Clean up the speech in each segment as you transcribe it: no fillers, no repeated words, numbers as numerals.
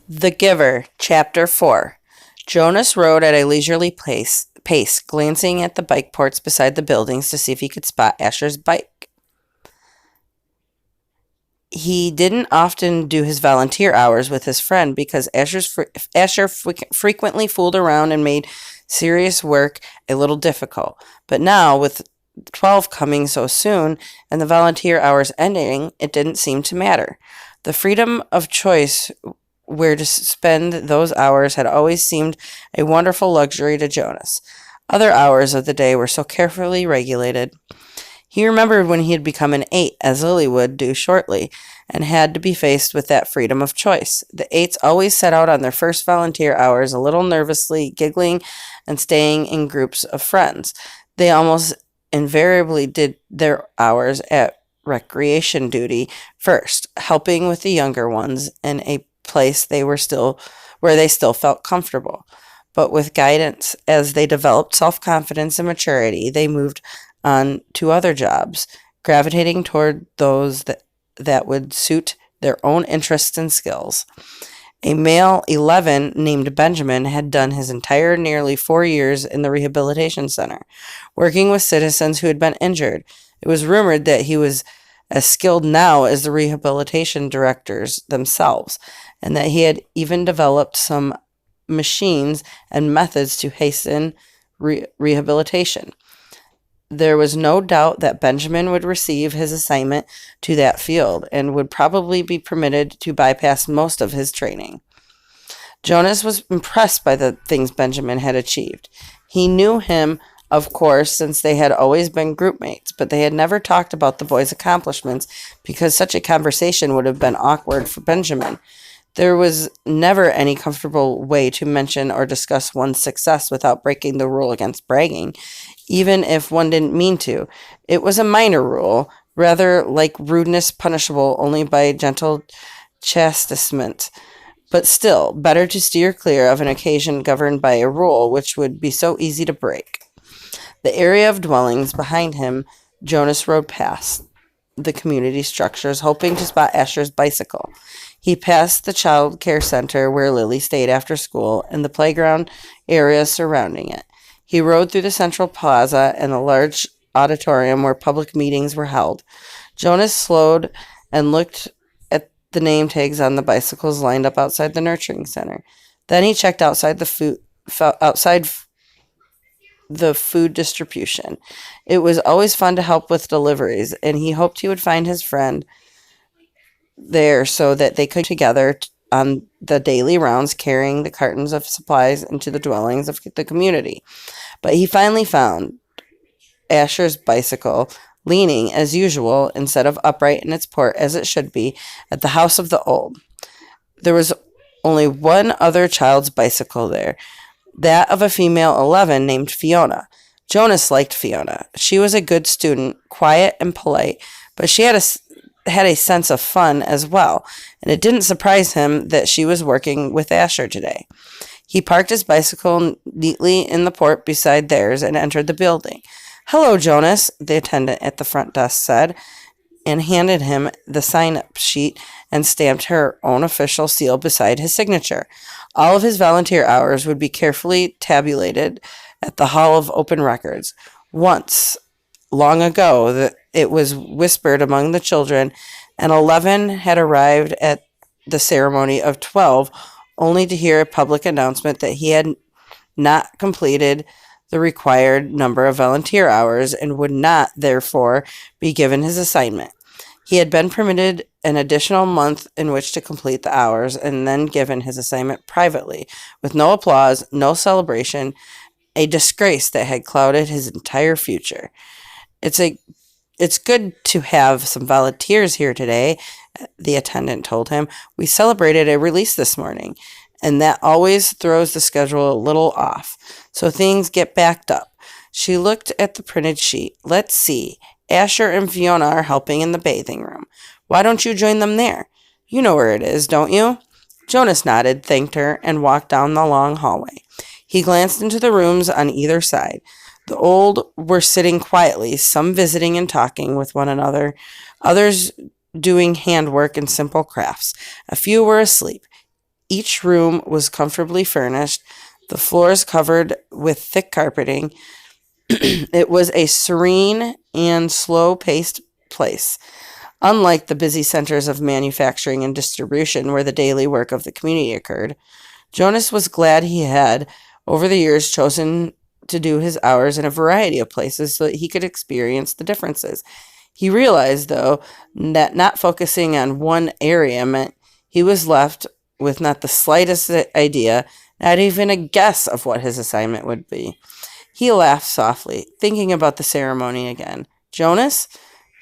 The Giver, Chapter 4. Jonas rode at a leisurely pace, glancing at the bike ports beside the buildings to see if he could spot Asher's bike. He didn't often do his volunteer hours with his friend because Asher frequently fooled around and made serious work a little difficult. But now, with 12 coming so soon and the volunteer hours ending, it didn't seem to matter. The freedom of choice where to spend those hours had always seemed a wonderful luxury to Jonas. Other hours of the day were so carefully regulated. He remembered when he had become an 8, as Lily would do shortly, and had to be faced with that freedom of choice. The 8s always set out on their first volunteer hours a little nervously, giggling and staying in groups of friends. They almost invariably did their hours at recreation duty first, helping with the younger ones in a place where they still felt comfortable. But with guidance, as they developed self-confidence and maturity, they moved on to other jobs, gravitating toward those that would suit their own interests and skills. A male 11 named Benjamin had done his entire nearly 4 years in the rehabilitation center, working with citizens who had been injured. It was rumored that he was as skilled now as the rehabilitation directors themselves, and that he had even developed some machines and methods to hasten rehabilitation. There was no doubt that Benjamin would receive his assignment to that field and would probably be permitted to bypass most of his training. Jonas was impressed by the things Benjamin had achieved. He knew him, of course, since they had always been group mates, but they had never talked about the boy's accomplishments because such a conversation would have been awkward for Benjamin. There was never any comfortable way to mention or discuss one's success without breaking the rule against bragging, even if one didn't mean to. It was a minor rule, rather like rudeness punishable only by gentle chastisement. But still, better to steer clear of an occasion governed by a rule which would be so easy to break. The area of dwellings behind him, Jonas rode past the community structures, hoping to spot Asher's bicycle. He passed the child care center where Lily stayed after school and the playground areas surrounding it. He rode through the central plaza and the large auditorium where public meetings were held. Jonas slowed and looked at the name tags on the bicycles lined up outside the nurturing center. Then he checked outside the food distribution. It was always fun to help with deliveries, and he hoped he would find his friend there so that they could together on the daily rounds carrying the cartons of supplies into the dwellings of the community. But he finally found Asher's bicycle leaning, as usual, instead of upright in its port as it should be, at the house of the old. There was only one other child's bicycle there, that of a female 11 named Fiona. Jonas liked Fiona. She was a good student, quiet and polite, but she had a sense of fun as well, and it didn't surprise him that she was working with Asher today. He parked his bicycle neatly in the port beside theirs and entered the building. "Hello, Jonas," the attendant at the front desk said, and handed him the sign-up sheet and stamped her own official seal beside his signature. All of his volunteer hours would be carefully tabulated at the Hall of Open Records. Once, long ago, it was whispered among the children, and 11 had arrived at the ceremony of 12, only to hear a public announcement that he had not completed the required number of volunteer hours and would not, therefore, be given his assignment. He had been permitted an additional month in which to complete the hours and then given his assignment privately, with no applause, no celebration, a disgrace that had clouded his entire future. It's good to have some volunteers here today," the attendant told him. "We celebrated a release this morning, and that always throws the schedule a little off, so things get backed up." She looked at the printed sheet. "Let's see. Asher and Fiona are helping in the bathing room. Why don't you join them there? You know where it is, don't you?" Jonas nodded, thanked her, and walked down the long hallway. He glanced into the rooms on either side. The old were sitting quietly, some visiting and talking with one another, others doing handwork and simple crafts. A few were asleep. Each room was comfortably furnished, the floors covered with thick carpeting. It was a serene and slow paced place, unlike the busy centers of manufacturing and distribution where the daily work of the community occurred. Jonas was glad he had, over the years, chosen to do his hours in a variety of places so that he could experience the differences. He realized, though, that not focusing on one area meant he was left with not the slightest idea, not even a guess of what his assignment would be. He laughed softly, thinking about the ceremony again. Jonas?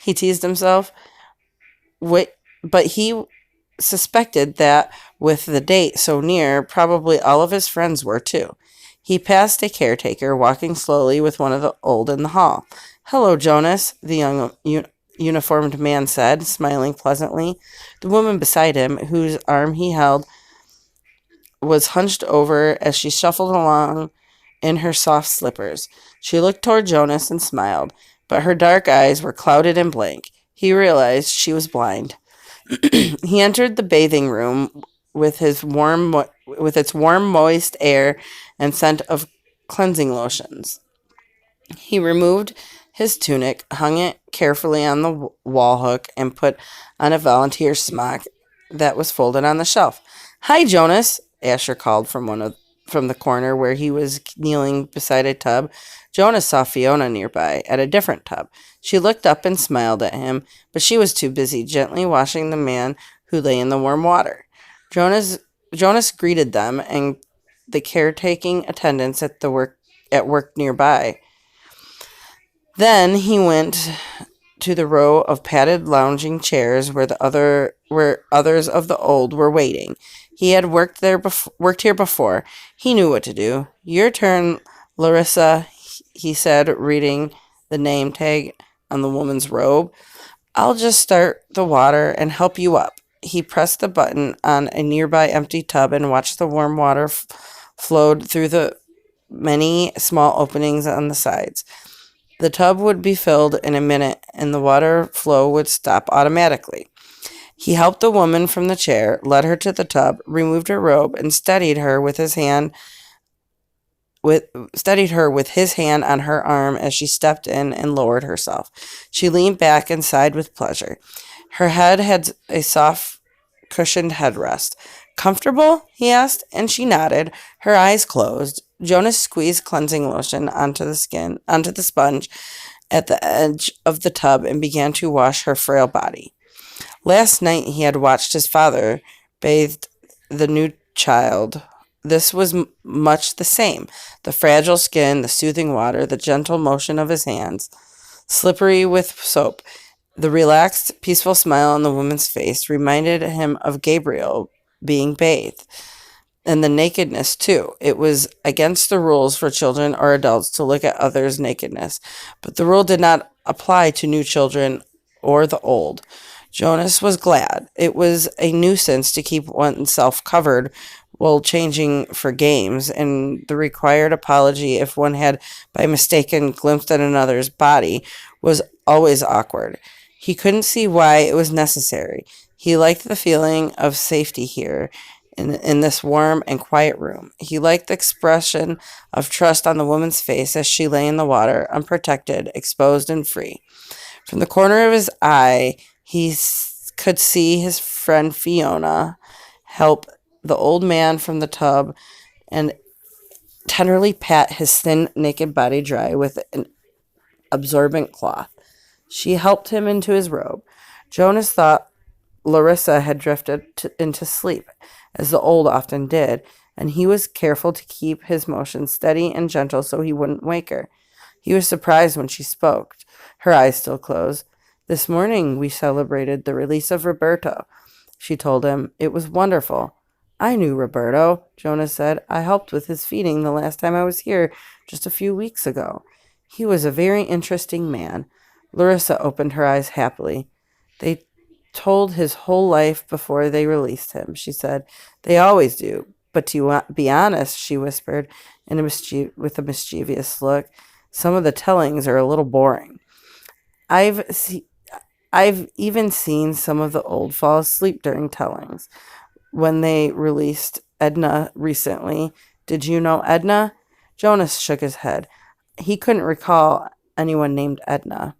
He teased himself. Wait, but he suspected that, with the date so near, probably all of his friends were too. He passed a caretaker, walking slowly with one of the old in the hall. Hello, Jonas, the young uniformed man said, smiling pleasantly. The woman beside him, whose arm he held, was hunched over as she shuffled along in her soft slippers. She looked toward Jonas and smiled, but her dark eyes were clouded and blank. He realized she was blind. He entered the bathing room with with its warm, moist air and scent of cleansing lotions. He removed his tunic, hung it carefully on the wall hook, and put on a volunteer smock that was folded on the shelf. "Hi, Jonas," Asher called from the corner where he was kneeling beside a tub. Jonas saw Fiona nearby, at a different tub. She looked up and smiled at him, but she was too busy gently washing the man who lay in the warm water. Jonas greeted them and the caretaking attendants at work nearby. Then he went to the row of padded lounging chairs where others of the old were waiting. He had worked here before. He knew what to do. "Your turn, Larissa," he said, reading the name tag on the woman's robe. "I'll just start the water and help you up." He pressed the button on a nearby empty tub and watched the warm water flowed through the many small openings on the sides. The tub would be filled in a minute, and the water flow would stop automatically. He helped the woman from the chair, led her to the tub, removed her robe, and steadied her with his hand on her arm as she stepped in and lowered herself. She leaned back and sighed with pleasure. Her head had a soft, cushioned headrest. "Comfortable?" he asked, and she nodded, her eyes closed. Jonas squeezed cleansing lotion onto the sponge at the edge of the tub and began to wash her frail body. Last night he had watched his father bathe the new child. This was much the same. The fragile skin, the soothing water, the gentle motion of his hands, slippery with soap. The relaxed, peaceful smile on the woman's face reminded him of Gabriel being bathed. And the nakedness, too. It was against the rules for children or adults to look at others' nakedness, but the rule did not apply to new children or the old. Jonas was glad. It was a nuisance to keep oneself covered while changing for games, and the required apology if one had by mistake glimpsed at another's body was always awkward. He couldn't see why it was necessary. He liked the feeling of safety here, in this warm and quiet room. He liked the expression of trust on the woman's face as she lay in the water, unprotected, exposed, and free. From the corner of his eye, he could see his friend Fiona help the old man from the tub and tenderly pat his thin, naked body dry with an absorbent cloth. She helped him into his robe. Jonas thought Larissa had drifted into sleep, as the old often did, and he was careful to keep his motion steady and gentle so he wouldn't wake her. He was surprised when she spoke, her eyes still closed. "This morning we celebrated the release of Roberto," she told him. "It was wonderful." "I knew Roberto," Jonas said. "I helped with his feeding the last time I was here just a few weeks ago. He was a very interesting man." Larissa opened her eyes happily. "They told his whole life before they released him," she said. "They always do. But to be honest," she whispered with a mischievous look, "some of the tellings are a little boring. I've even seen some of the old fall asleep during tellings. when they released Edna recently. Did you know Edna? Jonas shook his head. He couldn't recall anyone named Edna.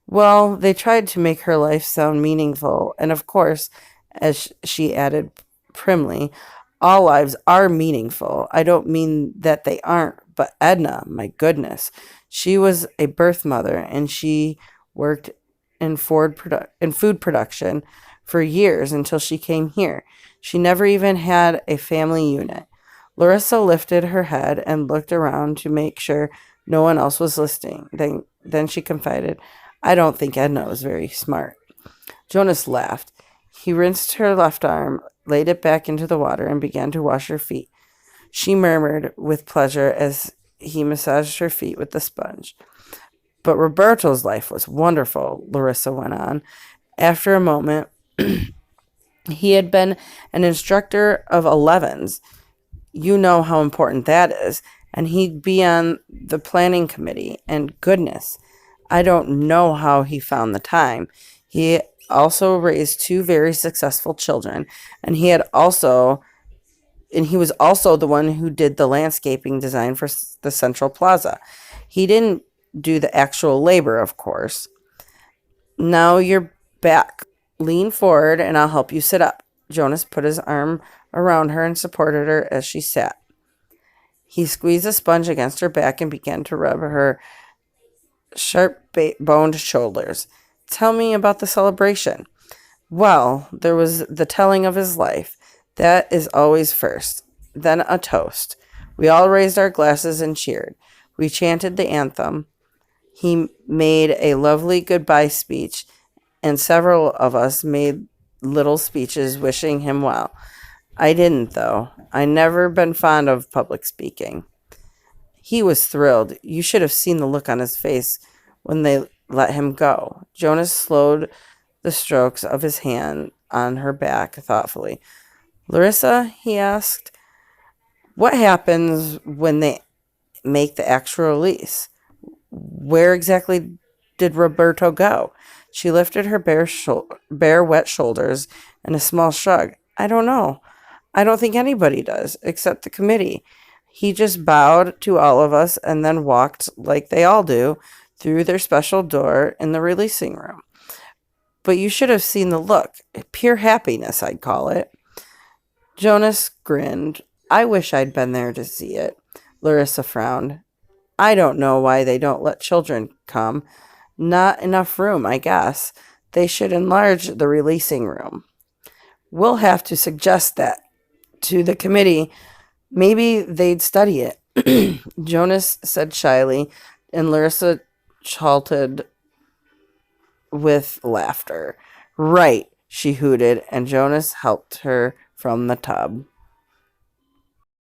Well, they tried to make her life sound meaningful, and of course, as she added primly, all lives are meaningful. I don't mean that they aren't, but Edna, my goodness, she was a birth mother, and she worked in food production for years until she came here. She never even had a family unit. Larissa lifted her head and looked around to make sure no one else was listening. Then she confided, I don't think Edna was very smart. Jonas laughed. He rinsed her left arm, laid it back into the water, and began to wash her feet. She murmured with pleasure as he massaged her feet with the sponge. But Roberto's life was wonderful, Larissa went on. After a moment, he had been an instructor of 11s. You know how important that is. And he'd be on the planning committee. And goodness, I don't know how he found the time. He also raised two very successful children. And he was also the one who did the landscaping design for the Central Plaza. He didn't do the actual labor, of course. Now you're back. Lean forward and I'll help you sit up. Jonas put his arm around her and supported her as she sat. He squeezed a sponge against her back and began to rub her sharp-boned shoulders. Tell me about the celebration. Well, there was the telling of his life. That is always first. Then a toast. We all raised our glasses and cheered. We chanted the anthem. He made a lovely goodbye speech, and several of us made little speeches wishing him well. I didn't, though. I never been fond of public speaking. He was thrilled. You should have seen the look on his face when they let him go. Jonas slowed the strokes of his hand on her back thoughtfully. Larissa, he asked, what happens when they make the actual release? Where exactly did Roberto go? She lifted her bare wet shoulders in a small shrug. I don't know. I don't think anybody does, except the committee. He just bowed to all of us and then walked, like they all do, through their special door in the releasing room. But you should have seen the look. Pure happiness, I'd call it. Jonas grinned. I wish I'd been there to see it. Larissa frowned. I don't know why they don't let children come. Not enough room, I guess. They should enlarge the releasing room. We'll have to suggest that to the committee. Maybe they'd study it. Jonas said shyly, and Larissa halted with laughter. Right, she hooted, and Jonas helped her from the tub.